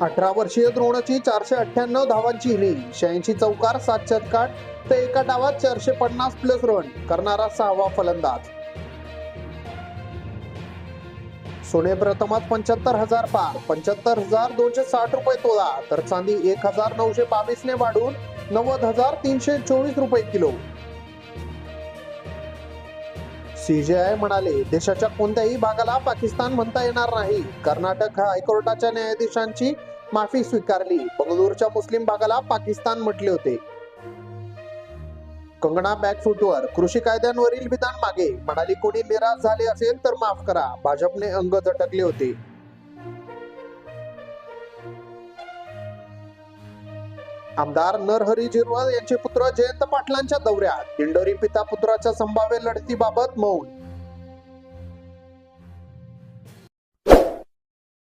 18 वर्षीय द्रोणची 498 धावांची इनिंग, 86 चौकार, 7 षटकार, तर एका डावात 450 प्लस रन करणारा 6वा फलंदाज. सोने प्रथमात 75,000 पार, 75,260 रुपये तोळा, तर चांदी 1,922 ने वाढून 90,324 रुपये किलो. सीजेआय म्हणाले, देशाच्या कोणत्याही भागाला पाकिस्तान म्हणता येणार नाही. कर्नाटक हायकोर्टाच्या न्यायाधीशांची माफी स्वीकारली. बंगळुरूच्या मुस्लिम भागाला पाकिस्तान म्हटले होते. कंगना बॅकफुटवर, कृषी कायद्यांवरील विधान मागे, म्हणाली कोणी निराश झाले असेल तर माफ करा. भाजपने अंग झटकले होते. आमदार नरहरी झिरवळ यांचे पुत्र जयंत पाटलांच्या दौऱ्यात, दिंडोरी पिता पुत्राच्या संभाव्य लढतीबाबत मौन.